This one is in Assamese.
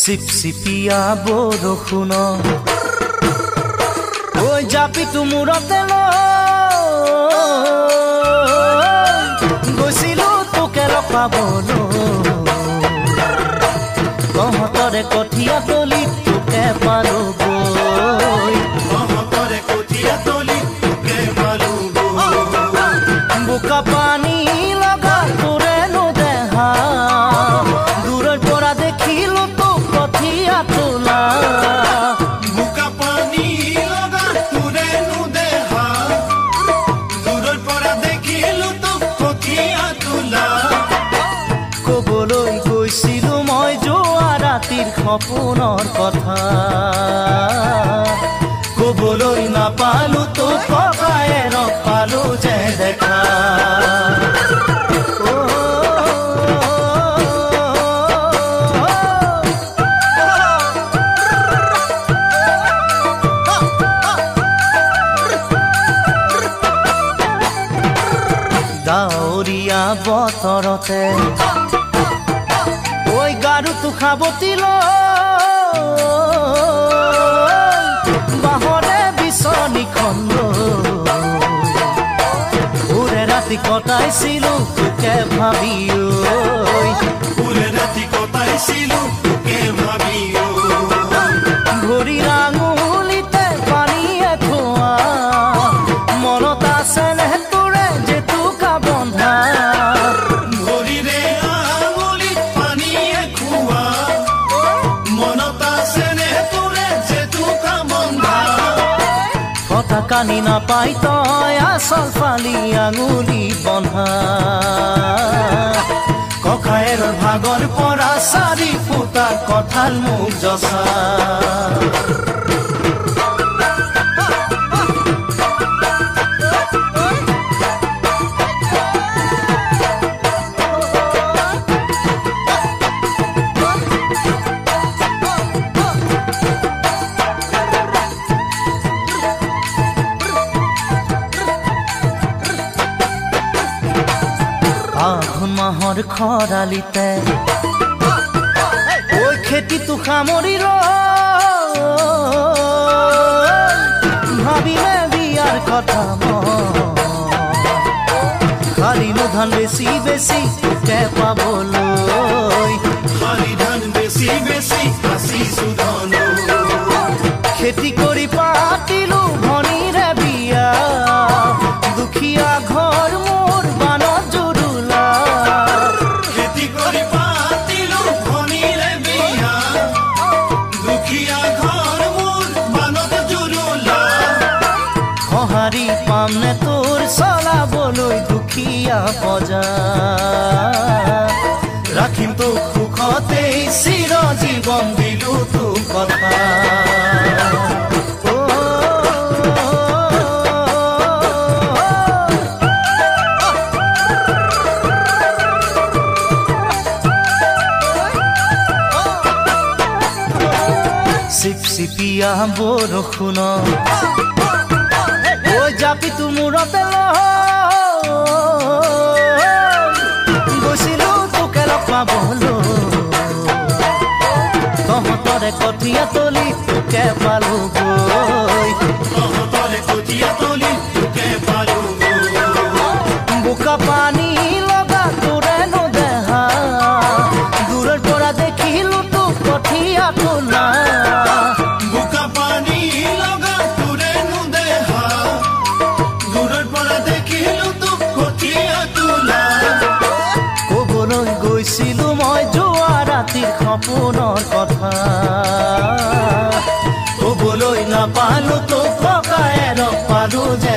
চিপচিপিয়া বৰষুণ ঐ জাপিটো মূৰতে গৈছিলো তোকে লগ পাবলৈ তহঁতৰে কঠীয়া তলি তোকে পালো গৈ তহঁতৰে কঠীয়া তলি তোকে পালো বোকা পানী লগা তোৰে নোদেহা দূৰৰ পৰা দেখিলো তো কঠীয়া তোলা বোকা পানী লগা তোৰে নোদেহা দূৰৰ পৰা দেখিলো তো কঠীয়া তোলা কবলৈ গৈছিলো মই যোৱা ৰাতিৰ সপোনৰ কথা কবলৈ নাপালো তো ককায়ে ৰখ পালো যে দেখা ডাৱৰীয়া বতৰতে ঐ গাৰুটো খাবতিল বাহৰে বিচনীখন ওৰে ৰাতি কটাইছিলো তোকে ভাবি ওৰে ৰাতি কটাইছিলো তোকে ভাবি ভৰিৰ আঙুলিতে পানীয়ে খোৱা মনত আছে নে তোৰে যে তোকা বন্ধা ভৰিৰে আঙুলিত পানীয়ে খোৱা মনত আছে নে তোৰে যে তোকা বন্ধা কথা কানি নাপাই তই আচল ফালি আঙুলি বন্ধা ককায়েৰ ভাগৰ পৰা 4 ফুটা কঁঠাল মোক জচা আঘোণ মাহৰ খৰালিতে ঐ খেতিটো সামৰি ভাবিলে বিয়াৰ কথা খালিনো ধান বেছি বেছি তোকে পাবলৈ খালি ধান বেছি বেছি আছিছো ধন খেতি কৰি পাতিলো ভনীৰে বিয়া দুখীয়া ঘৰ মোৰ বানত জুৰুলা খেতি কৰি পাতিলো ভনীৰে বিয়া দুখীয়া ঘৰ মোৰ বানত জুৰুলা সঁহাৰি পাম নে তোৰ চলাবলৈ দুখীয়া বজা ৰাখিম তোক সুখতেই চিৰ জীৱন দিলো তোক কথা চিপচিপিয়া বৰষুণ ঐ জাপিটো মূৰতে গৈছিলো তোকে লগ পাবলৈ তহঁতৰে কঠীয়া তলি তোকে পালো গৈ তহঁতৰে কঠীয়া তলি তোকে পালো বোকা পানী লগা তোৰে নোদেহা দূৰৰ পৰা দেখিলো তো কঠীয়া তোলা বোকা পানী লগা তোৰে নোদেহা দূৰৰ পৰা দেখিলো তোক কঠীয়া তোলা কবলৈ গৈছিলো মই যোৱা ৰাতিৰ সপোনৰ কথা কবলৈ নাপালো তো ককায়ে ৰখ পালো যে